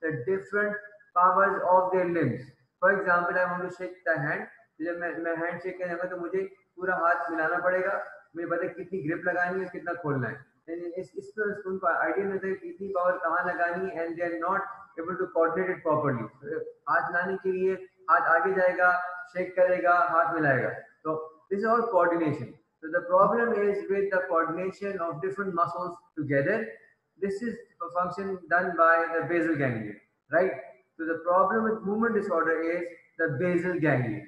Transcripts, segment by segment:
the different powers of their limbs. For example, I want to shake the hand. जब मैं hand shake करूंगा तो मुझे पूरा हाथ मिलाना पड़ेगा, मुझे पता है कितनी ग्रिप लगानी है, कितना खोलना है। इस पर उनको आइडिया मिलता है कितनी पावर कहाँ लगानी है, and they are not able to coordinate it properly. हाथ लाने के लिए हाथ आगे जाएगा, शेक करेगा, हाथ मिलाएगा, तो this is all coordination. So the problem is with the coordination of different muscles together. This is a function done by the basal ganglia, right? So the problem with movement disorder is the basal ganglia.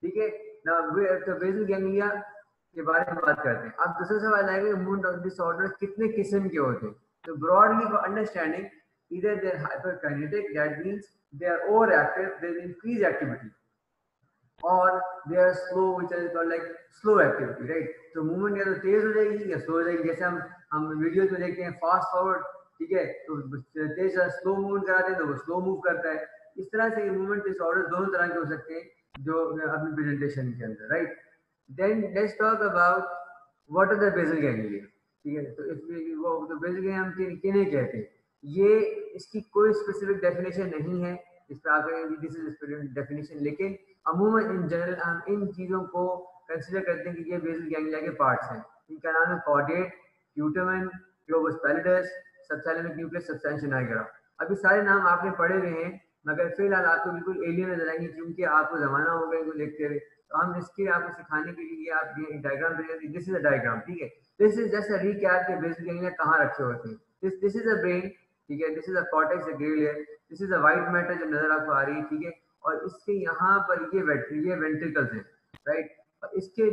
ठीक है, now the basal ganglia के बारे में बात करते हैं। अब दूसरा सवाल आएगा movement disorder कितने किस्म के होते हैं। So broadly for understanding, either they're hyperkinetic, that means they are overactive, they increase activity, और they are slow, which is called like slow activity, right? तो मूवमेंट या तो तेज हो जाएगी या स्लो हो जाएगी। जैसे हम वीडियोस में देखते हैं फास्ट फॉरवर्ड, ठीक है, तो तेज स्लो मूवमेंट कराते हैं तो वो स्लो मूव करता है। इस तरह से मूवमेंट डिसऑर्डर दोनों तरह के हो सकते हैं जो अपनी प्रेजेंटेशन के अंदर, right. Then let's talk about what are the basal ganglia, ठीक है। तो इसमें वो तो बेसल गैंग्लिया हम किन्हें कहते हैं, ये इसकी कोई स्पेसिफिक डेफिनेशन नहीं है, इस पर आगे दिस इज डेफिनेशन, लेकिन अमूमन इन जनरल हम इन चीज़ों को कंसिडर करते हैं कि ये बेसल गैंग्लिया के पार्ट्स हैं। इनका नाम है caudate, putamen, globus pallidus, subthalamic nucleus, substantia nigra. अभी सारे नाम आपने पढ़े हुए हैं, मगर फिलहाल आपको बिल्कुल एलियन नजर आएंगे क्योंकि आपको जमाना हो गया इनको देखते हुए। तो हम इसके आपको सिखाने के लिए आप ये डायग्राम देंगे, दिस इज अ डायग्राम, ठीक है। This is just a recap के बेसल गैंग्लिया कहाँ रखे होते हैं। दिस इज अ ब्रेन, ठीक है, this is a cortex, a grey layer, this is a white matter जो नजर आपको आ रही है, ठीक है। और इसके यहाँ पर ये वेंट्रिकल्स हैं, राइट। और इसके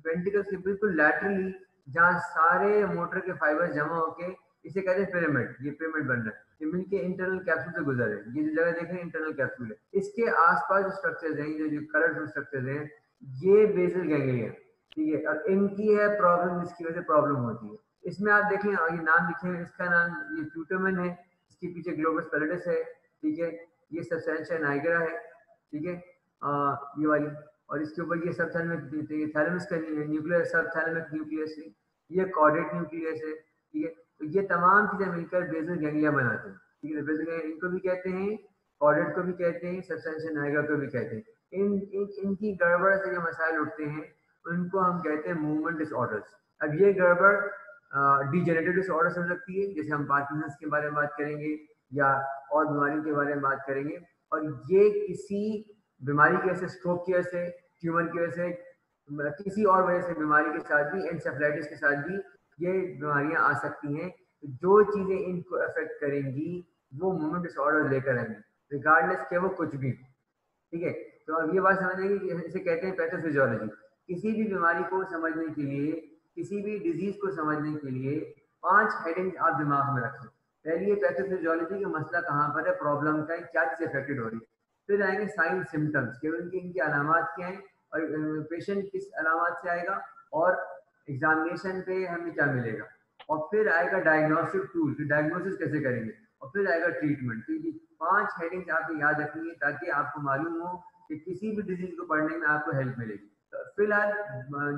वेंट्रिकल्स के बिल्कुल लैटरली जहाँ सारे मोटर के फाइबर्स जमा होके इसे कहते हैं पिरामिड, ये पिरामिड बन रहा है, ये मिलके इंटरनल कैप्सूल से गुजर है। ये जो जगह देख रहे हैं इंटरनल कैप्सूल है, इसके आसपास जो स्ट्रक्चर्स हैं, जो कलरफुल स्ट्रक्चर्स हैं, ये बेसल गैंग्लिया, ठीक है। और इनकी है प्रॉब्लम, इसकी वजह से प्रॉब्लम होती है। इसमें आप देखें, और ये नाम लिखे हैं, इसका नाम ये प्यूटामेन है, इसके पीछे ग्लोबस पैलिडस है, ठीक है। ये सबस्टेंशिया निग्रा है, ठीक है, ये वाली, और इसके ऊपर ये सबथैलेमिक थैलेमस का न्यूक्लियस, सबथैलेमिक न्यूक्लियस है, ये कॉर्डेट न्यूक्लियस है, ठीक है। तो ये तमाम चीजें मिलकर बेसल गैंग्लिया बनाते हैं, ठीक है। बेसल गैंग्लिया इनको भी कहते हैं, कॉर्डेट को भी कहते हैं, सबस्टेंशिया निग्रा को भी कहते हैं। इनकी गड़बड़ से जो मसाइल उठते हैं उनको हम कहते हैं मूवमेंट डिसऑर्डर्स। अब ये गड़बड़ डिजेनरेटिव डिसऑर्डर्स हो सकती है, जैसे हम पार्किंसंस के बारे में बात करेंगे या और बीमारियों के बारे में बात करेंगे, और ये किसी बीमारी की वजह से, स्ट्रोक की वजह से, ट्यूमर की वजह से, किसी और वजह से बीमारी के साथ भी, एंसेफेलाइटिस के साथ भी ये बीमारियां आ सकती हैं। तो जो चीजें इनको अफेक्ट करेंगी वो मूवमेंट डिसऑर्डर लेकर आएंगे, रिगार्डलेस के वो कुछ भी, ठीक है। तो अब ये बात समझेंगे कि इसे कहते हैं पैथोफिजियोलॉजी। किसी भी बीमारी को समझने के लिए, किसी भी डिजीज को समझने के लिए 5 हेडिंग आप दिमाग में रखें। पहली है पैथोफिजियोलॉजी का मसला कहाँ पर है, प्रॉब्लम का है, क्या चीज अफेक्टेड हो रही है। फिर आएंगे साइन सिम्टम्स के इनकी अलामत क्या हैं और पेशेंट किस अलामत से आएगा और एग्जामिनेशन पे हमें क्या मिलेगा। और फिर आएगा डायग्नोस्टिक टूल, कि डायग्नोसिस कैसे करेंगे, और फिर आएगा ट्रीटमेंट। तो ये 5 हेडिंग्स आपको याद रखनी है ताकि आपको मालूम हो कि किसी भी डिजीज को पढ़ने में आपको हेल्प मिलेगी। तो फिलहाल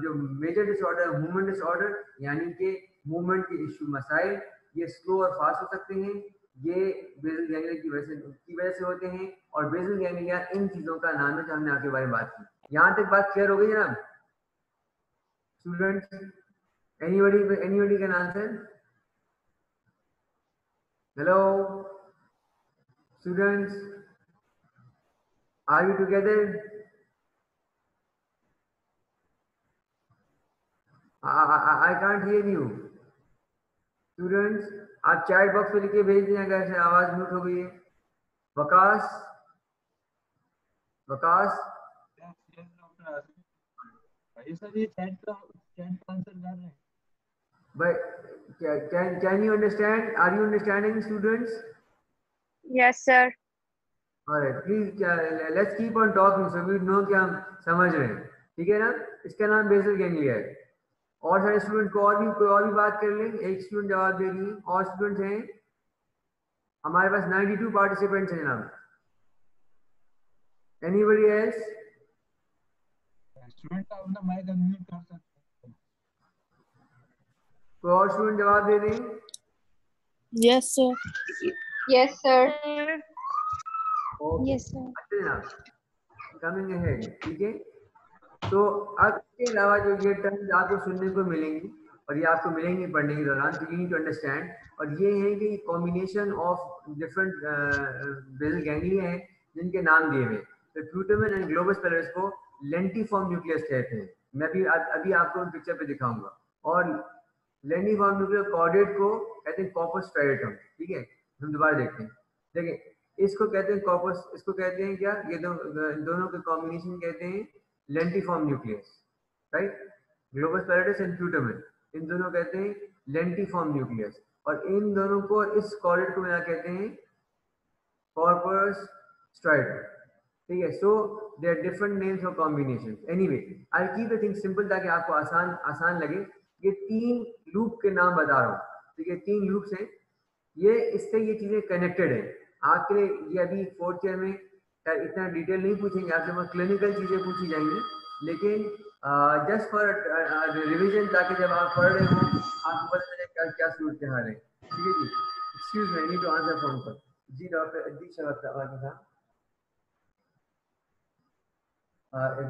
जो मेजर डिसऑर्डर, मूवमेंट डिसऑर्डर, यानी कि मूवमेंट के इशू मसाइल, ये स्लो और फास्ट हो सकते हैं, ये बेसल गैंग्लिया की वजह से होते हैं। और बेसल गैंग्लिया इन चीजों का नाम है जो हमने आपके बारे में बात की। यहाँ तक बात क्लियर हो गई जनाब students? Anybody can answer? Hello students, are you together? I can't hear you students। आप चैट बॉक्स में लिखे भेज दें अगर से आवाज म्यूट हो गई है। वकास, वकास सर ये चैट आंसर कर रहे हैं भाई। can you understand? Are you understanding students? Yes sir. Alright, please let's keep on talking so we know कि हम समझ रहे हैं, ठीक है ना। इसका नाम बेसल गैंग्लिया है। और सारे स्टूडेंट को कोई और भी बात कर लें। एक स्टूडेंट जवाब दे रही है, और स्टूडेंट्स हैं हमारे पास 92 पार्टिसिपेंट्स हैं जनाब। Anybody else? स्टूडेंट का अपना माइक अनम्यूट कर सकते हैं। कोई और स्टूडेंट जवाब दे दें? Yes sir. Yes sir. Okay, Yes, sir. अच्छा जनाब, कमिंग अहेड, ठीक है। तो अब इसके अलावा जो ये टर्म्स आपको सुनने को मिलेंगी और ये आपको मिलेंगी पढ़ने के दौरान, तो यू नीड टू अंडरस्टैंड, और ये है कि combination of different basal ganglia हैं जिनके नाम दिए हुए। तो प्यूटामेन एंड ग्लोबस पैरेलस को लेंटिफॉर्म न्यूक्लियस कहते हैं। मैं अभी आपको पिक्चर पे दिखाऊंगा। और लेंटिफॉर्म न्यूक्लियर कॉर्डेट को कहते हैं कॉर्पस स्ट्राइटम, ठीक है। हम दोबारा देखते हैं, देखिए इसको कहते हैं कॉर्पस, इसको कहते हैं क्या, ये दोनों के कॉम्बिनेशन कहते हैं lentiform nucleus, right. Globus pallidus and putamen, इन दोनों कहते हैं लेंटिफॉर्म न्यूक्लियस, और इन दोनों को, इस कॉर्डेट को मिला कहते हैं कॉर्पस स्ट्राइटम, ठीक है। सो दे आर डिफरेंट नेम्स और combination. Anyway, I keep the thing simple ताकि आपको आसान लगे। ये 3 लूप के नाम बता रहा हूँ, ठीक है। 3 लूप्स हैं, ये इससे ये चीजें कनेक्टेड है आपके लिए। ये अभी 4th ईयर में इतना डिटेल नहीं पूछेंगे आपसे, वहाँ क्लिनिकल चीजें पूछी जाएंगी, लेकिन जस्ट फॉर रिवीजन, ताकि जब आप पढ़ रहे हो आपको पता चले क्या क्या सूरत हाल है, ठीक है जी। Excuse me, need to answer phone call. जी डॉक्टर अजीत साहब,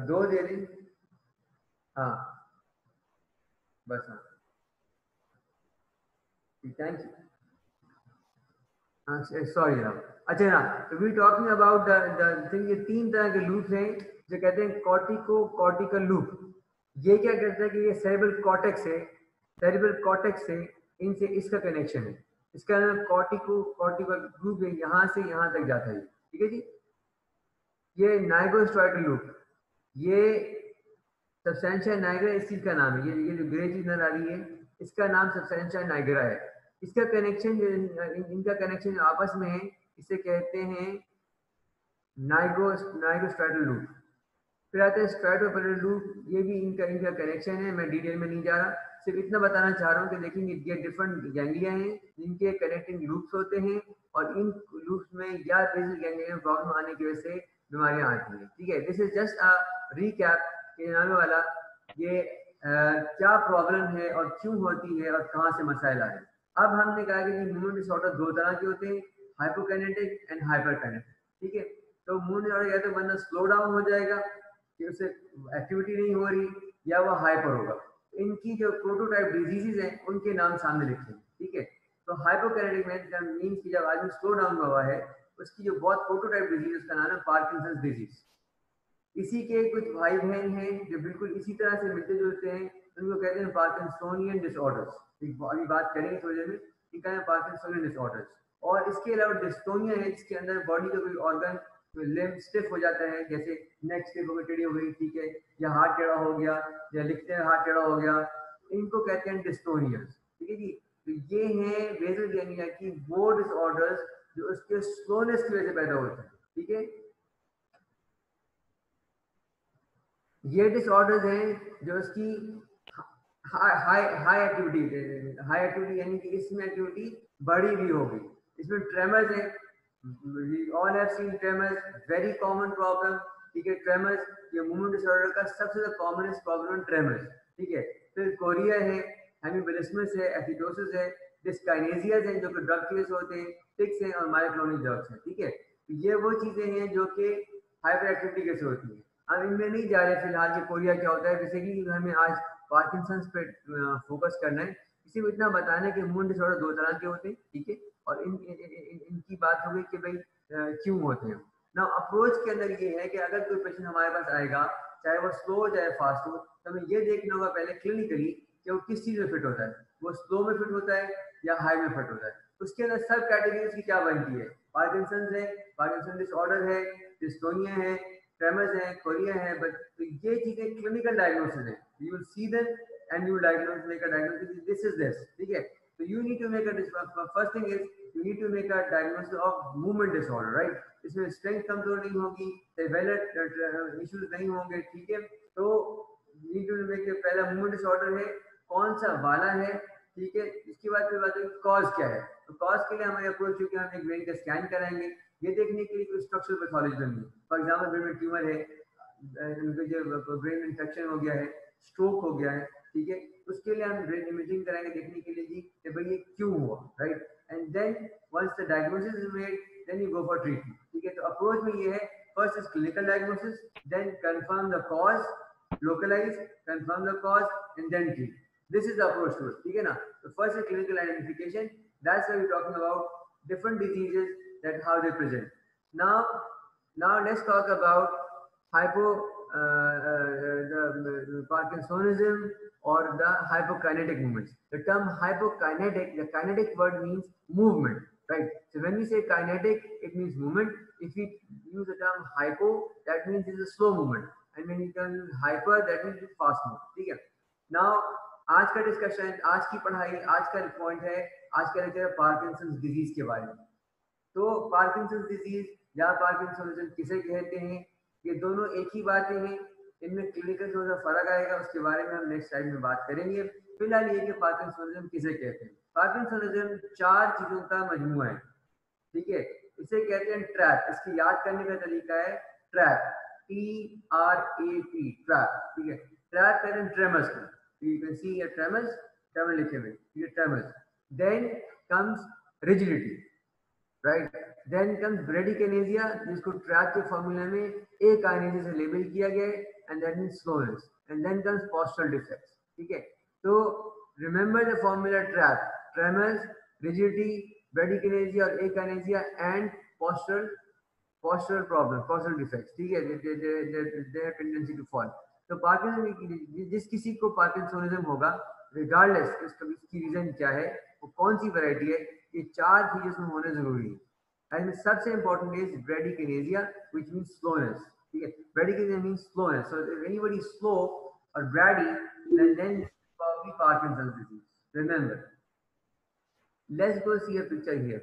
दो दे दें, हाँ बस, हाँ थैंक यू। सॉरी जनाब, अच्छा ना, तो we talking about the thing, ये 3 तरह के लूप्स हैं जो कहते हैं कॉर्टिकल लूप। ये क्या करता है कि ये सेरेब्रल कॉर्टेक्स से इनसे इसका कनेक्शन है, इसका नाम कॉर्टिकल लूप है, यहाँ से यहाँ तक जाता है, ठीक है जी। ये नाइगोस्ट्राइटल लूप, ये सबस्टेंशिया नाइग्रा इस चीज का नाम है। ये जो ग्रे चीज नजर आ रही है, इसका नाम सबस्टेंशिया नाइग्रा है। इसका कनेक्शन, इनका कनेक्शन आपस में है, इसे कहते हैं नाइगोस्ट्राइटल लूप। फिर आता है स्ट्राइटोपैरेलल लूप, ये भी इनका कनेक्शन है। मैं डिटेल में नहीं जा रहा, सिर्फ इतना बताना चाह रहा हूँ कि देखेंगे ये डिफरेंट गैंग्लिया हैं जिनके कनेक्टिंग लूप्स होते हैं, और इन लूप्स में या बेसल गैंग्लिया में प्रॉब्लम आने की वजह से बीमारियां आती हैं, ठीक है। This is just a recap के नामे वाला, ये क्या प्रॉब्लम है और क्यों होती है और कहाँ से मसाइल आए। अब हमने कहा कि मूवमेंट डिसऑर्डर 2 तरह के होते हैं, हाइपोकाइनेटिक एंड हाइपरकाइनेटिक, ठीक है। तो मूवमेंट डिसऑर्डर या तो बंदा स्लो डाउन हो जाएगा कि उसे एक्टिविटी नहीं हो रही, या वो हाइपर होगा। इनकी जो प्रोटोटाइप डिजीजेज हैं उनके नाम सामने लिखे हैं, ठीक है। तो हाइपोकाइनेटिक मींस कि जब आदमी स्लो डाउन हुआ है, उसकी जो बहुत प्रोटोटाइप डिजीज, उसका नाम है पार्किंसंस डिजीज। इसी के कुछ भाई बहन हैं जो बिल्कुल इसी तरह से मिलते जुलते हैं, उनको कहते हैं पार्किंसोनियन डिसऑर्डर्स। अभी बात करेंगे थोड़ी देर में, इनका है पार्किंसोनियन डिसऑर्डर्स। और इसके अलावा डिस्टोनिया है, जिसके अंदर बॉडी का कोई ऑर्गन लिम्ब स्टिफ हो जाता है, जैसे नेक स्टिफ हो गई, टेढ़ी हो गई, ठीक है, या हाथ टेढ़ा हो गया, या लिखते हैं हाथ टेढ़ा हो गया, इनको कहते हैं डिस्टोनिया, ठीक है जी। तो ये हैं बेसल गैंग्लिया की वो डिसऑर्डर्स जो उसके स्लोनेस की वजह से पैदा होते हैं, ठीक है। ये डिसऑर्डर्स हैं जो इसकी हाई एक्टिविटी यानी कि इसमें एक्टिविटी बढ़ी हुई होगी। इसमें ट्रेमर्स है, we all have seen tremors, very common problem, ठीक है। ट्रेमर्स ये मूवमेंट डिसऑर्डर का सबसे ज्यादा कॉमनेस्ट प्रॉब्लम है, ट्रेमर्स, ठीक है। फिर कोरिया है, हेमिबिलिस्मस है, एसिडोसिस है, डिस्काइनेसियाज हैं जो कि ड्रग केस होते हैं, टिक्स हैं और मायोक्लोनिक ड्रग्स हैं, ठीक है। तो ये वो चीजें हैं जो कि हाइपर एक्टिविटी कैसे होती है। हम इनमें नहीं जा रहे फिलहाल कि कोरिया क्या होता है, बेसिकली हमें आज पार्किंसंस पे फोकस करना है। किसी को इतना बताना है कि मूवमेंट डिसऑर्डर 2 तरह के होते हैं, ठीक है। और इनकी बात हो गई कि भाई क्यों होते हैं ना। अप्रोच के अंदर ये है कि अगर कोई पेशेंट हमारे पास आएगा, चाहे वो स्लो हो चाहे फास्ट हो, तो हमें ये देखना होगा पहले क्लिनिकली कि वो किस चीज में फिट होता है, वो स्लो में फिट होता है या हाई में फिट होता है। उसके अंदर सब कैटेगरीज की क्या बनती है, पार्किंसंस है, पार्किंसन डिसऑर्डर है, डिस्टोनिया है, ट्रेमर्स है, कोरिया है, बट तो ये चीजें क्लिनिकल डायग्नोसिस है। You will see them and you diagnose make a diagnosis, this is this, ठीक है। So you need to make a first thing is you need to make a diagnosis of movement disorder, right? इसमें strength कमजोर नहीं होगी, सेवेलर issues नहीं होंगे, ठीक है। तो नीड टू मेक पहला मूवमेंट डिसऑर्डर है, कौन सा वाला है, ठीक है। इसके बाद फिर बात है कॉज क्या है। तो कॉज के लिए हमारी अप्रोच क्योंकि हम एक ब्रेन का स्कैन कराएंगे, ये देखने के लिए कोई स्ट्रक्चरल पैथोलॉजी बनी। फॉर एग्जाम्पल ब्रेन में ट्यूमर है, जो ब्रेन इन्फेक्शन हो गया है, स्ट्रोक हो गया है, ठीक है, उसके लिए हम ब्रेन इमेजिंग कराएंगे देखने के लिए जी कि भाई ये क्यों हुआ, right. And then once the diagnosis is made, then you go for treatment. ठीक है, तो अप्रोच में ये है, first is clinical diagnosis, then confirm the cause, localize, confirm the cause, and then treat. This is the approach to it. ठीक है ना? So first is clinical identification. That's why we're talking about different diseases, that how they present. Now let's talk about the Parkinsonism or the hypokinetic movements. The term hypokinetic, the kinetic word means movement, right? So when we say kinetic, it means movement. If we use the term hypo, that means it's a slow movement, and when you use hyper, that means it's fast movement. ठीक है? Now आज का discussion, आज की पढ़ाई, आज का point है, आज का लेक्चर है पार्किंसंस डिजीज के बारे में। तो पार्किंसंस डिजीज या पार्किंसनिज्म किसे कहते हैं, ये दोनों एक ही बातें हैं, इनमें क्लिनिकल थोड़ा सा फर्क आएगा, उसके बारे में हम नेक्स्ट टाइम में बात करेंगे। फिलहाल ये कि पार्किंसनिज्म किसे कहते हैं। पार्किंसनिज्म 4 चीजों का मजमूआ है, ठीक है। इसे कहते हैं ट्रैप। इसकी याद करने का तरीका है ट्रैप, TRAP, ट्रैप, ठीक है। ट्रैप कहते हैं ट्रेमर्स को, you can see here tremors, tremor लिखे हुए, ये tremors. Then comes rigidity, right? Then comes bradykinesia, जिसको ट्रैप के फॉर्मूला में A kinesis से लेबल किया गया है, and then slowness, and then comes postural defects, ठीक है। तो remember the formula trap: tremors, rigidity, bradykinesia और A kinesia, and postural problem, postural defects, ठीक है। They have tendency to fall. तो पार्किंसन, जिस किसी को पार्किंसोनिज्म होगा, रिगार्डलेस इसकी रीजन क्या है, वो कौन सी वैरायटी है, ये 4 चीजें इसमें होने जरूरी है। एंड सबसे important is bradykinesia, which means slowness, ठीक है। Bradykinesia means slowness, so if anybody is slow और brady, then probably Parkinson's disease. Remember, let's go see a picture here.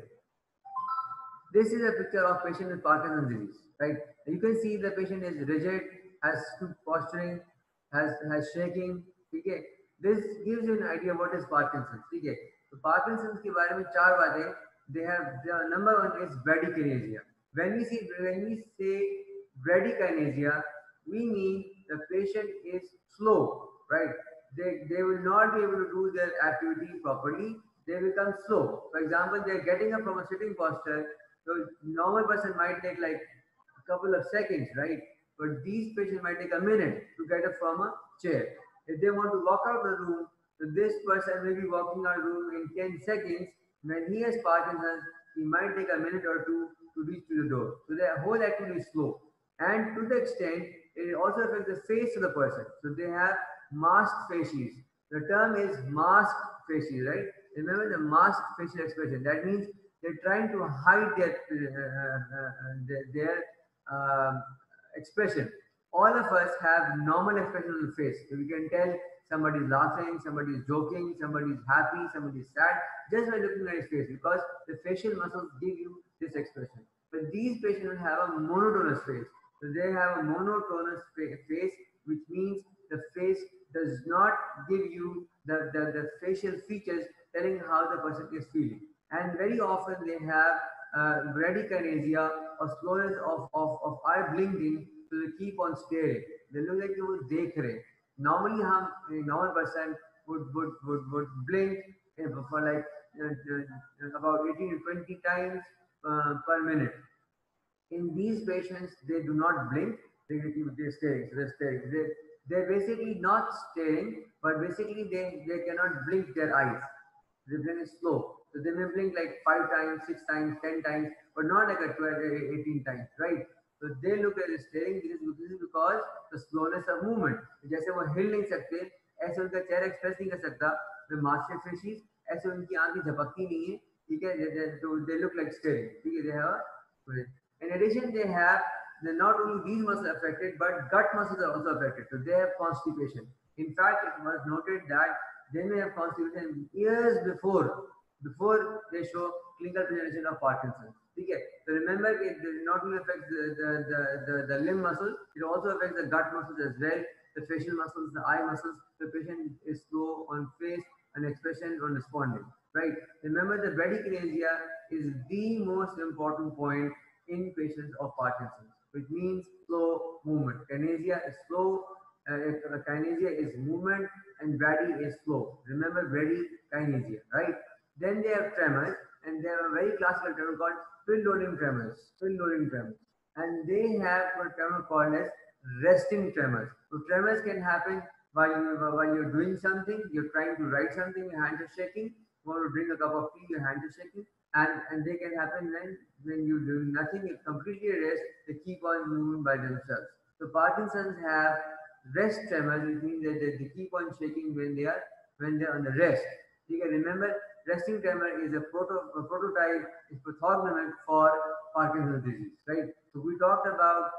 This is a picture of patient with Parkinson's disease, right? You can see the patient is rigid, has posturing, has shaking, ठीक है। This gives you an idea what is Parkinson's, ठीक है। तो Parkinson's के बारे में 4 बातें। They have, the number 1 is bradykinesia. When we say bradykinesia, we mean the patient is slow, right? They will not be able to do their activity properly. They become slow. For example, they are getting up from a sitting posture. So normal person might take like a couple of seconds, right? But these patients might take a minute to get up from a chair. If they want to walk out of the room, so this person may be walking out of the room in 10 seconds. When he has Parkinson's, he might take a minute or 2 to reach to the door. So their whole activity is slow. And to the extent, it also affects the face of the person. So they have masked faces. The term is masked faces, right? Remember the masked facial expression. That means they're trying to hide their expression. All of us have normal expression on the face. So we can tell somebody is laughing, somebody is joking, somebody is happy, somebody is sad, just by looking at his face, because the facial muscles give you this expression. But these patients have a monotonous face. So they have a monotonous face, which means the face does not give you the facial features telling how the person is feeling. And very often they have bradykinesia or slowness of eye blinking, so they keep on staring. They look like they would dekh rahe. Normally, a normal person would blink for like about 18 to 20 times per minute. In these patients, they do not blink. They're staring. So they're staring. They're basically not staring, but basically they cannot blink their eyes. They blink slow. So they may blink like 5 times, 6 times, 10 times, but not like a 12, 18 times, right? So they look at staring. This is because the slowness of movement. जैसे वो हिल नहीं सकते, ऐसे उनका चेहरा express नहीं कर सकता. The master faces, ऐसे उनकी आंखें झपकती नहीं है, ठीक है? So they look like staring. ठीक है? They have. In addition, they have not only these muscles affected, but gut muscles are also affected. So they have constipation. In fact, it was noted that they may have constipation years before they show clinical presentation of Parkinson's. Okay, so remember, it not only affects the limb muscle, it also affects the gut muscles as well, the facial muscles, the eye muscles. The patient is slow on face and expression on responding. Right. Remember, the bradykinesia is the most important point in patients of Parkinson's, which means slow movement. Kinesia is slow. Kinesia is movement, and brady is slow. Remember bradykinesia, right? Then they have tremors. and they have a very classical tremor called pill loading tremors. Pill loading tremors, and they have a tremor called as resting tremors. So tremors can happen while you're doing something, you're trying to write something, your hands are shaking. You want to drink a cup of tea, your hands are shaking, and they can happen when you do nothing, you completely rest, they keep on moving by themselves. So Parkinson's have rest tremors, which means that they keep on shaking when they're on the rest. You can remember resting tremor is a prototype, is pathognomonic for Parkinson's disease, right? So we talked about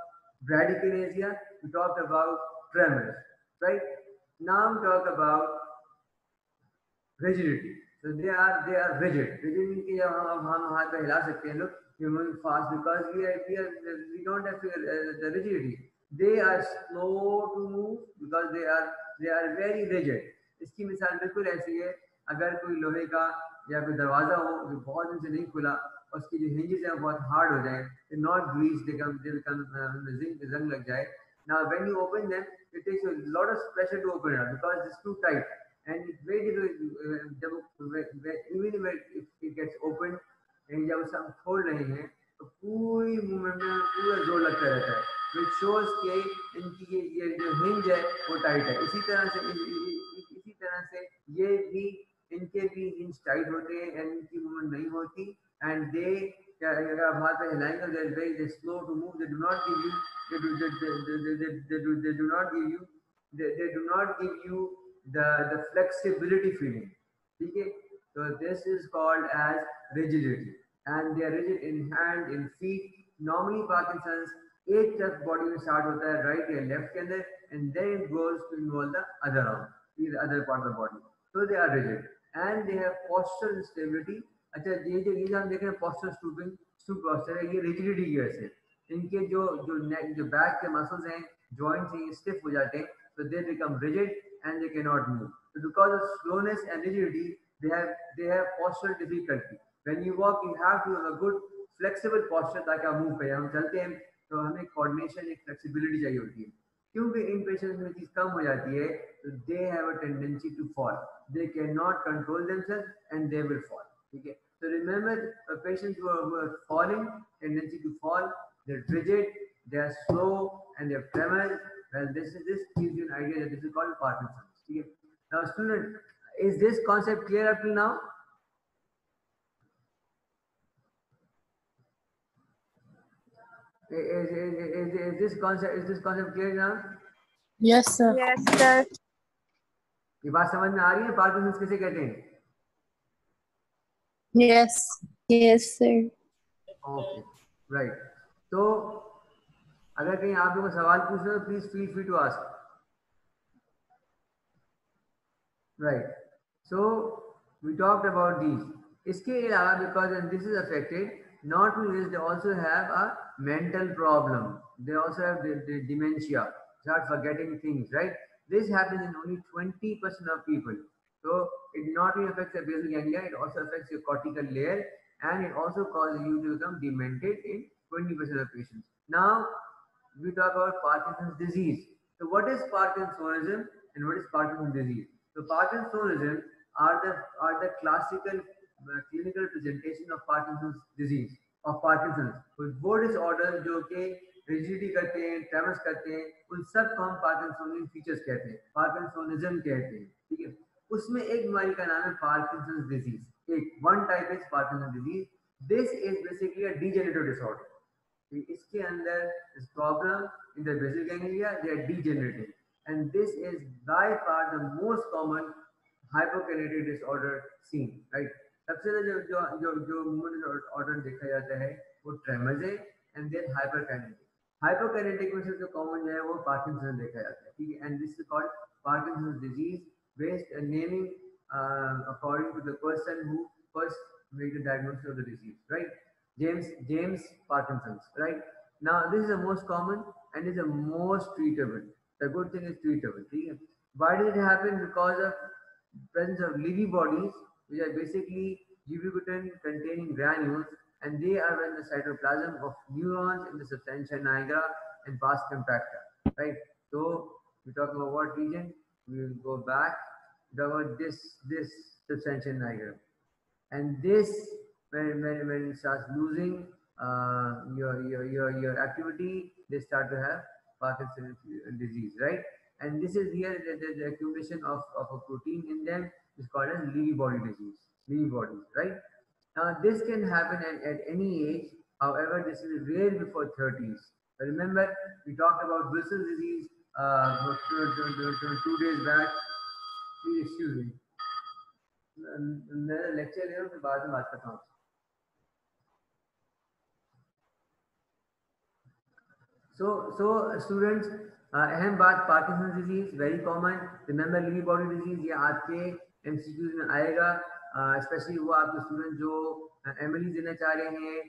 bradykinesia, we talked about tremors, right? Now we talk about rigidity. So they are rigid. Rigid means कि जब हम हाथ पे हिला सकते हैं लोग, we move fast because we don't have the rigidity. They are slow to move because they are very rigid. इसकी मिसाल बिल्कुल ऐसी है, अगर कोई लोहे का या कोई दरवाजा हो जो बहुत दिन से नहीं खुला और उसकी जो hinges है वो बहुत हार्ड हो जाए, they not greased, they become जंग लग जाए. Now when you open them, it takes a lot of pressure to open it up because it's too tight. And it's very difficult, even if it gets opened and जब उसे हम खोल रहे हैं तो पूरी मूवमेंट में पूरा जोर लगता रहता है, which shows कि इनकी ये जो हिंज है वो टाइट है. इसी तरह से ये भी इनके भी हिंज टाइट होते हैं एंड इनकी मूवमेंट नहीं होती. एंड दे अगर आप हाथ पे हिलाएंगे they slow to move, they do not give you they do not give you the flexibility feeling. Okay, so this is called as rigidity, and they are rigid in hand, in feet. Normally Parkinson's एक तरफ body में start होता है right या left के अंदर, and then it goes to involve the other arm, the other part of the body. So they are rigid and they have postural instability. अच्छा ये जो हम देख रहे हैं postural stooping, stoop posture है, ये rigidity की वजह से. इनके जो नेक जो बैक के मसल्स हैं, जॉइंट्स हैं, स्टिफ हो जाते हैं, so they become rigid and they cannot move. So because of slowness and rigidity, they have postural difficulty. When you walk, you have to have a good flexible posture ताकि आप move करें. हम चलते हैं तो हमें कोऑर्डिनेशन, एक flexibility चाहिए होती है. क्योंकि इन पेशेंट्स में चीज कम हो जाती है, तो they have a tendency to fall, they can not control themselves and they will fall. ठीक है, so remember patients who are falling, tendency to fall, they're rigid, they are slow, and they have tremors. Well, this gives you an idea that this is called Parkinson's. ठीक है. Now student, is this concept clear up till now? Is this concept clear now? Yes, sir. Yes, sir. ये बात समझ में आ रही है? Parkinson's किसे कहते हैं? Yes. Yes, sir. Okay, right. तो अगर कहीं आप लोगों को सवाल पूछना तो please feel free to ask. Right, so we talked about these. इसके अलावा because this is affected, not only this, they also have a mental problem, they also have the dementia, start forgetting things, right? This happens in only 20% of people. So it not only affects the basal ganglia, it also affects your cortical layer, and it also causes you to become demented in 20% of patients. Now we talk about Parkinson's disease. So what is Parkinsonism and what is Parkinson's disease? So Parkinsonism are the classical clinical presentation of Parkinson's disease, of Parkinson's. तो वो disorder जो कि rigidity करते हैं, tremors करते हैं, उन सब को हम पार्किंसोनियन फीचर्स कहते हैं, पार्किंसोनिज्म कहते हैं. ठीक है, उसमें एक बीमारी का नाम है पार्किंसंस डिजीज. एक one type is Parkinson disease. This is basically a degenerative disorder. इसके अंदर इस problem in the basal ganglia, they are degenerative, and this is by far the most common hypokinetic disorder seen, right? सबसे ज्यादा जो movement disorder देखा जाता है वो ट्रेमर्स है, एंड देन हाइपरकाइनेटिक. हाइपोकाइनेटिक में से जो कॉमन है वो पार्किंसन देखा जाता है. ठीक है, and this is called Parkinson's disease, based naming according to the person who first made the diagnosis of the disease, right? James Parkinson's, right? Now this is the most common and is the most treatable. The good thing is treatable. ठीक है, why did it happen? Because of presence of Levy bodies, which are basically ubiquitin containing granules, and they are in the cytoplasm of neurons in the substantia nigra and pars compacta, right? So we talk about what region? We will go back. We talk about this substantia nigra, and this when it starts losing your activity, they start to have Parkinson's disease, right? And this is here the accumulation of a protein in them is called as Lewy body disease, Lewy bodies, right? This can happen at any age. However, this is rare before 30s. Remember, we talked about Wilson's disease 2 days back. Please excuse me. मैं lecture ले रहा हूँ फिर बाद में बात करता हूँ. So students, अहम बात Parkinson's disease very common. Remember Lewy body disease ये आपके MCQs में आएगा, especially वो आपके students जो MLE देना चाह रहे हैं,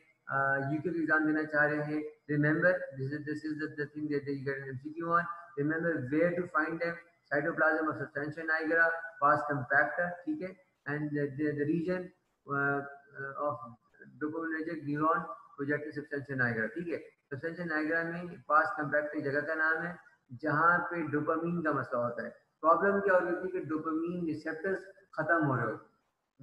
UQ एग्जाम देना चाह रहे हैं. Remember this is the thing that you get an MCQ on. Remember where to find them. Cytoplasm of substantia nigra, pars compacta, ठीक है, and the region of dopaminergic neuron projected substantia nigra, ठीक है. Substantia Niagara में पास compact जगह का नाम है जहां पे डोपामीन का मसला होता है. प्रॉब्लम क्या हो रही होती है कि डोपामीन रिसेप्टर्स खत्म हो रहे होते हैं,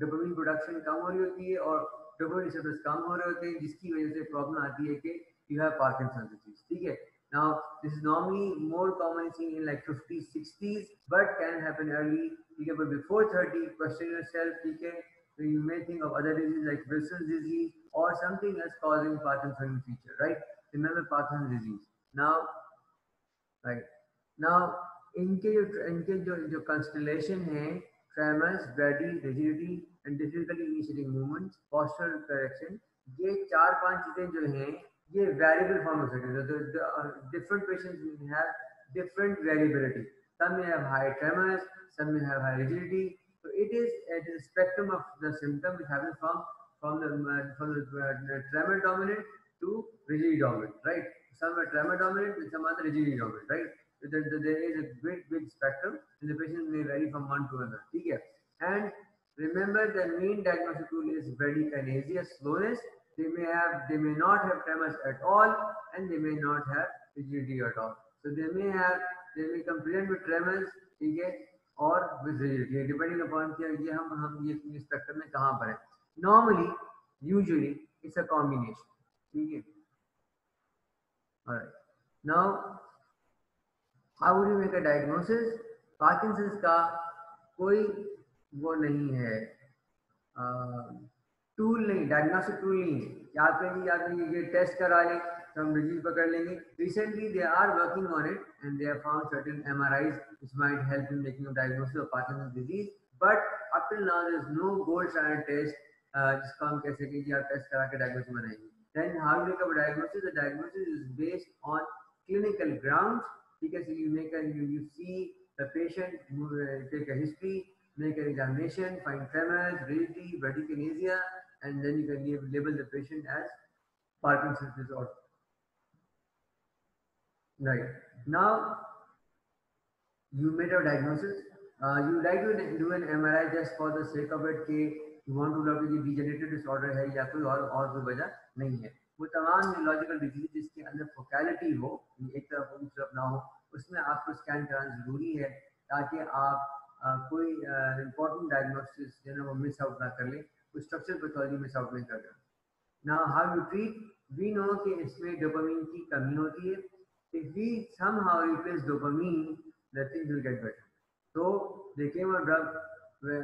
डोपामीन प्रोडक्शन कम हो रही होती है और डोपामीन रिसेप्टर्स कम हो रहे होते हैं, जिसकी वजह से प्रॉब्लम आती है कि यू हैव पार्किंसंस डिजीज, ठीक है. Now this is normally more common seen in like 50s 60s but can happen early, ठीक है, बट बिफोर 30 क्वेश्चन योरसेल्फ, ठीक है. So you may think of other diseases like Wilson's disease or something else causing Parkinson's in future, right? Remember Parkinson's disease. Now, right now, इनके जो constellation है, tremors, brady, rigidity, and difficulty initiating movements, postural correction, ये 4-5 चीजें जो हैं, ये variable form हो सकते हैं. The different patients will have different variability. Some may have high tremors, some may have high rigidity. So it is a spectrum of the symptom which happens from the tremor dominant to rigidity dominant, right? Some are tremor dominant and some are rigidity dominant, right? So there is a big spectrum, and the patient may vary from one to another. Okay? And remember, the main diagnostic tool is bradykinesia, slowness. They may not have tremors at all, and they may not have rigidity at all. So they may come present with tremors, okay, और with rigidity, depending upon कि ये हम ये spectrum में कहाँ पर है. Normally, usually, it's a combination. ठीक है. Alright. Now, how would you make a diagnosis? Parkinson's का कोई वो नहीं है, टूल नहीं, डायग्नोस्टिक टूल नहीं है. आप ये टेस्ट करा लें तो हम डिजीज पकड़ लेंगे. Recently they are working on it and they have found certain MRIs which might help in making a diagnosis of Parkinson's disease, but up till now there is no gold standard test जिसको हम कह सकें कि आप test करा के diagnosis बनाएंगे. Then how you make a diagnosis? The diagnosis is based on clinical grounds, because you see the patient, take a history, make an examination, find tremors, rigidity, bradykinesia, and then you can label the patient as Parkinson's disorder. Right. Now, you made a diagnosis. You like to do an MRI just for the sake of it कि you want to know कि degenerative disorder है या कोई और कोई वजह नहीं है. वो तमाम न्यूरोलॉजिकल डिजीज जिसके अंदर फोकैलिटी हो, एक तरफ हो दूसरी तरफ ना हो, उसमें आपको स्कैन कराना जरूरी है ताकि आप कोई इम्पोर्टेंट डायग्नोसिस जो है वो मिस आउट ना कर लें, कोई स्ट्रक्चरल पैथोलॉजी मिस आउट नहीं कर दें. Now how you treat? We know कि इसमें डोपामीन की कमी होती है. If we somehow replace dopamine, the things will get better. So they came a drug where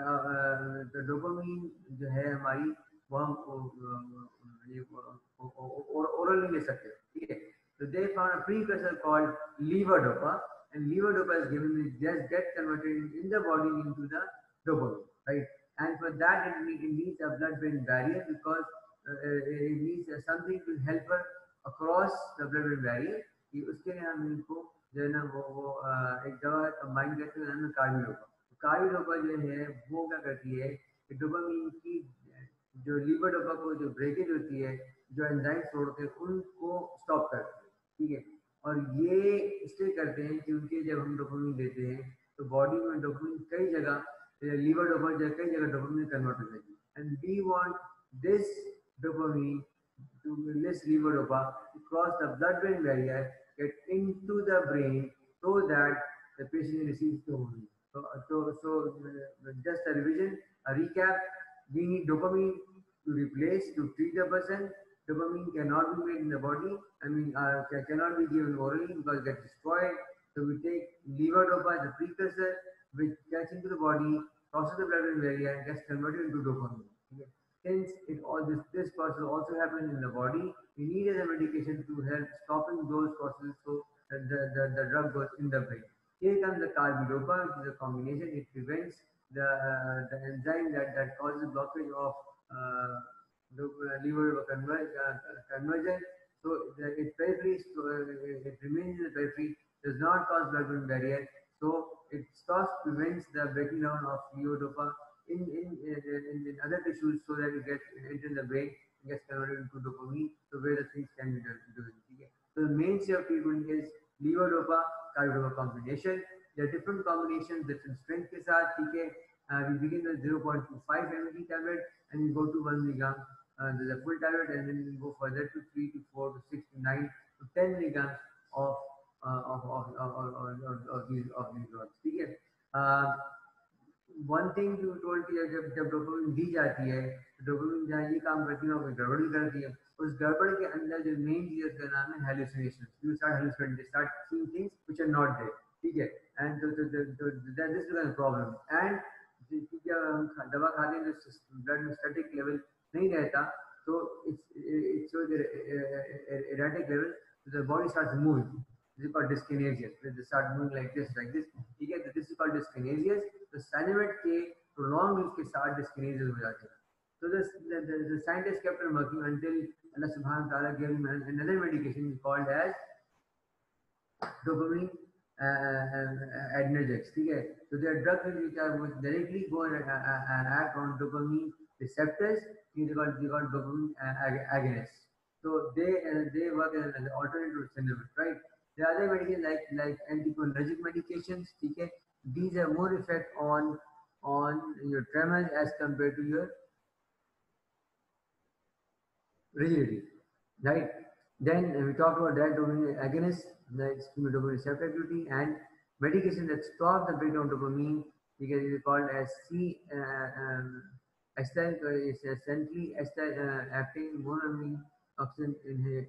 the dopamine जो है हमारी वो हम orally ले सकते हैं, ठीक है. So they found a precursor called levodopa, and levodopa is given just get converted in the body into the dopamine, right? And for that it needs a blood-brain barrier because it needs something to help her across the blood-brain barrier. उसके लिए हम इनको जो है ना वो एक दवा कंबाइन करते हैं कार्बिडोपा. कार्बिडोपा जो है वो क्या करती है कि डोपामीन की जो लीवोडोपा को जो ब्रेकेज होती है, जो एंजाइम छोड़ते हैं उनको स्टॉप करते हैं, ठीक है. और ये इसलिए करते हैं क्योंकि जब हम डोपामीन देते हैं तो बॉडी में डोपामीन कई जगह लीवोडोपा कई जगह डोपामीन कन्वर्ट हो जाएगी. And we want this dopamine to less levodopa to cross the blood-brain barrier, get into the brain so that the patient receives dopamine. So just a revision, a recap. We need dopamine to replace, to treat the person. Dopamine cannot be made in the body. Cannot be given orally because it gets destroyed. So we take levodopa as a precursor, which gets into the body, crosses the blood-brain barrier, and gets converted into dopamine. Okay? Since this process also happens in the body, we need as a medication to help stopping those processes so that the drug goes in the brain. Here comes the carbidopa, which is a combination. It prevents the enzyme that causes blockage of liver conversion. So it remains in the periphery, does not cause blood-brain barrier. So it prevents the breaking down of levodopa in other tissues so that it gets into the brain and gets converted into dopamine. So where the things can be done. Okay? So the mainstay of treatment is levodopa carbidopa combination. There are different combinations, different strength के साथ. ठीक है. We begin with 0.25 mg tablet and we go to 1 milligram. There's a full tablet and then we go further to 3 to 4 to 6 to 9 to 10 milligrams of these drugs. ठीक है. One thing you told कि जब dopamine दी जाती है तो dopamine जहाँ ये काम करती है कोई गड़बड़ भी करती है. उस गड़बड़ के अंदर जो मेन चीज का नाम है hallucination. You start hallucinating, they start seeing things which are not there. ठीक है. And that this becomes problem. एंड जब हम दवा खाते हैं तो ब्लड में स्टैटिक लेवल नहीं रहता, तो it's so erratic level, the body starts moving. This is called dyskinesia. They start moving like this. ठीक है. This is called dyskinesia. तो साइनेमेट के prolonged use के साथ dyskinesia हो जाते हैं. So the scientists kept on working until Allah Subhanahu wa Taala gave him another medication called as dopamine adnergics. ठीक है. So there are drugs which directly go and act on dopamine receptors. These are called dopamine agonists. So they work as an alternative to cinnamon, right? The other medications like anticholinergic medications, okay, these have more effect on your tremors as compared to your rigidity, right? Then we talked about that dopamine agonists, that's dopamine receptor activity, and medication that stop the breakdown of dopamine, because it is called as essentially acting monoamine oxidant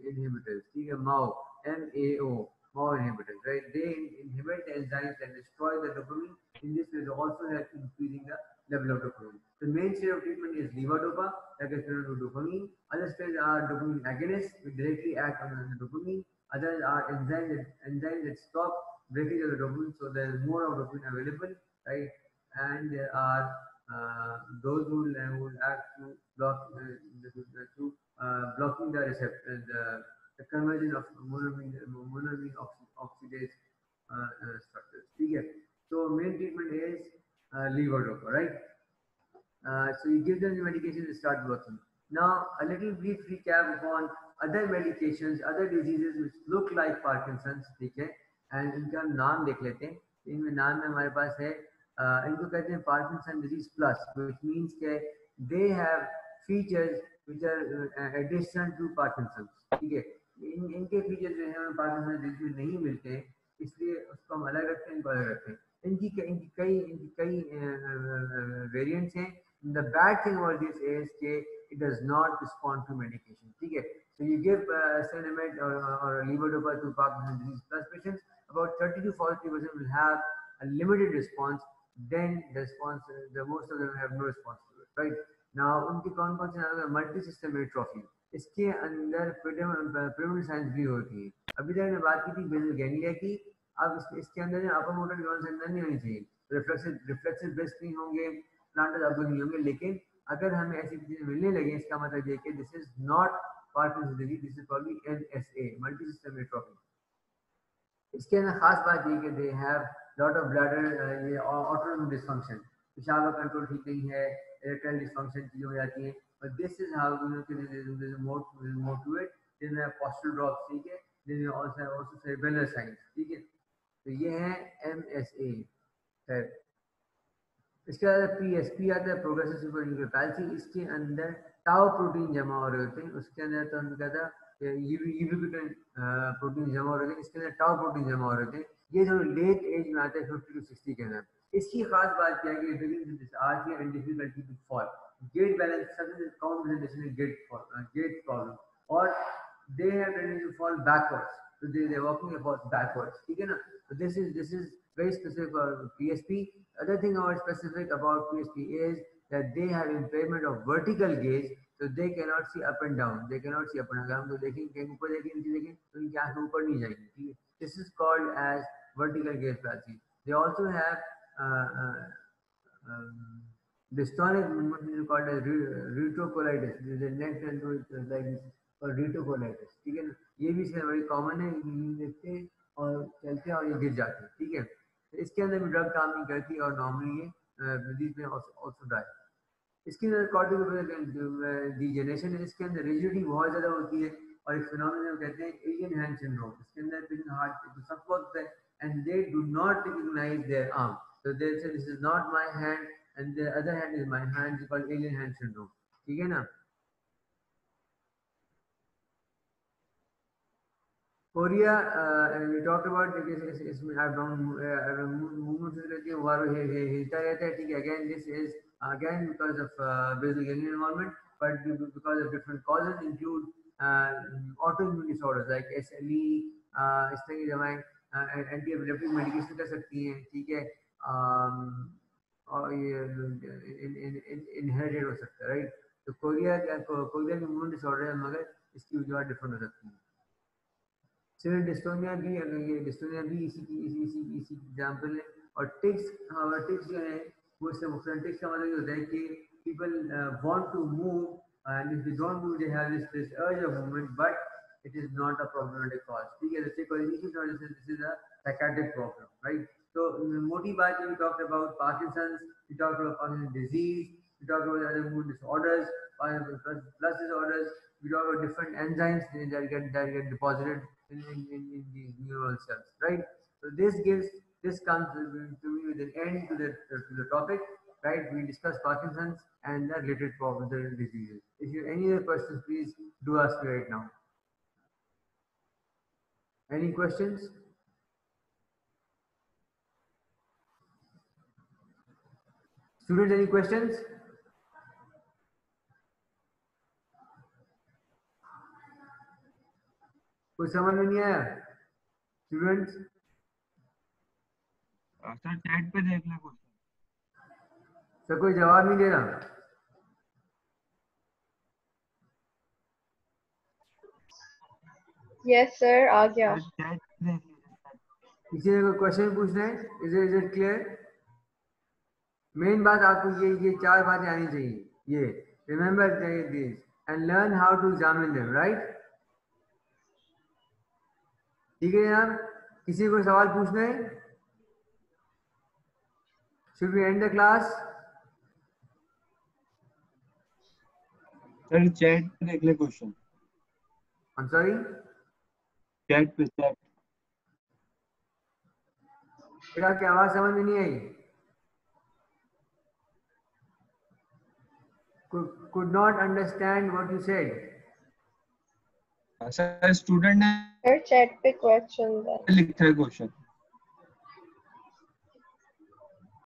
inhibitors. MAO, MAO inhibitors, right? They inhibit the enzymes that destroy the dopamine. In this way, they also help increasing the level of dopamine. The mainstay of treatment is levodopa, that is to dopamine. Other stages are dopamine agonists, which directly act on the dopamine. Others are enzymes that stop breakage of the dopamine, so there is more of dopamine available, right? And there are those who act to block blocking the receptor, the conversion of monoamine oxidase structures. Okay. So main treatment is levodopa, right? So you give them the medication to start working. Now a little brief recap upon other medications, other diseases which look like Parkinson's. ठीक है. And इनका हम नाम देख लेते हैं. इनमें नाम में हमारे पास है इनको कहते हैं Parkinson disease plus, which means that they have features which are additional to Parkinson's. ठीक है. इनके फीचर्स जो हैं Parkinson disease में नहीं मिलते हैं, इसलिए उसको हम अलग रखते हैं, इनको अलग रखते हैं. इनकी कई वेरिएंट्स हैं. The bad thing about this is that it does not respond to medication. ठीक है. So you give Cinemet or levodopa to Parkinson's disease plus patients, about 30 to 40% will have a limited response. Then the most of them have no response to it, right? Now उनकी कौन से नाम है? Multi system atrophy. इसके अंदर pyramidal science भी होती है. अभी तक हमने बात की थी बेसल गैंग्लिया की. अब इसके अंदर अपर मोटर न्यूरॉन्स अंदर नहीं होनी चाहिए, रिफ्लेक्सिव ब्रेस्ट नहीं होंगे, प्लांटर अब नहीं होंगे. लेकिन अगर हमें ऐसी चीजें मिलने लगे, इसका मतलब ये कि this is not Parkinson's disease, this is probably NSA, multi system atrophy. इसके अंदर खास बात ये कि they have lot of bladder ये ऑटोनोमिक डिसफंक्शन, पेशाब का कंट्रोल ठीक नहीं है, इरेक्टाइल डिसफंक्शन चीजें हो जाती हैं. But this is how you know कि there is more to it. Then है पोस्टल ड्रॉप. ठीक है. Then also cerebral science. ठीक है. तो ये है एमएसए है. इसके बाद पीएसपी आता है, प्रोग्रेसिव सुपरन्यूक्लियर पैल्सी. इसके अंदर टाउ प्रोटीन जमा हो रहे होते हैं. उसके अंदर तो हमने कहा था यूबिक्विटिन प्रोटीन जमा हो रहे थे, इसके अंदर टाउ प्रोटीन जमा हो रहे थे. ये जो लेट एज में आते हैं 50 to 60 के अंदर. इसकी खास बात क्या है कि artery and difficulty to fall. gate balance, something is common presentation in gate problem, or they have tendency to fall backwards. So they are walking about backwards. Okay, na? So this is very specific for PSP. Other thing or specific about PSP is that they have impairment of vertical gaze, so they cannot see up and down. They cannot see up and down. अगर हम तो देखेंगे कहीं ऊपर देखेंगे नीचे देखेंगे तो उनकी आंखें ऊपर नहीं जाएगी. ठीक है? This is called as vertical gaze palsy. They also have dystonic movement is called as retrocolitis. This is the next and to it like this or retrocolitis. ठीक है ना? ये भी इसमें बड़ी कॉमन है. देखते हैं और चलते हैं और ये गिर जाते हैं. ठीक है? तो इसके अंदर भी ड्रग काम नहीं करती और नॉर्मली ये डिजीज में ऑल्सो डाई. इसके अंदर कॉर्टिकल डिजेनरेशन है. इसके अंदर रिजिडिटी बहुत ज्यादा होती है और एक फिनोमेनन कहते हैं एलियन हैंड सिंड्रोम. इसके अंदर पिन हार्ट सब वक्त है and they do not recognize their arm. So they say this is not my hand and the other hand is my hand. It's called alien hand syndrome. ठीक है ना? Korea, we talked about इसमें movement रहती है, वो हिलता रहता है. ठीक है? Again, this is again because of basal ganglia involvement, but because of different causes include autoimmune disorders like SLE, इस तरह की दवाएं एंटी एपिलेप्टिक मेडिकेशन कर सकती हैं. ठीक है? और ये इनहेरिटेड हो सकता है. राइट? तो कोरिया की इम्यून डिसऑर्डर है मगर इसकी वजह डिफरेंट हो सकती है. सिविल डिस्टोनिया भी इसी एग्जांपल है. और टिक्स जो है वो इससे मुख्तलिफ. टिक्स का मतलब ये होता है कि people want to move and if they don't move they have this urge of movement but it is not a problematic cause. ठीक है? जैसे cognition this is a psychiatric problem, right? So मोटी बात we talked about Parkinson's, we talked about Parkinson's disease, we talked about other mood disorders, plus disorders, we talked about different enzymes that get deposited in the neural cells, right? So this comes to me with an end to the topic, right? We discussed Parkinson's and the related problems and diseases. If you have any other questions, please do ask me right now. Any questions? Students, any questions? कोई समझ में नहीं आया? Students? Sir chat पे देख ले question. Sir कोई जवाब नहीं दे रहा. Yes, sir. आ गया. चैट पे देख ले. किसी ने कोई क्वेश्चन पूछना है? Is it clear? मेन बात आपको ये चार बातें आनी चाहिए. ये remember this and learn how to examine them. Right? ठीक है जनाब. किसी को सवाल पूछना है? Should we end the class? Sir chat पे देख ले question. I am sorry. Chat पे चैट. बेटा की आवाज समझ में नहीं आई. could not understand what you said. Sir student ने सर चैट पे क्वेश्चन है. लिखा है क्वेश्चन.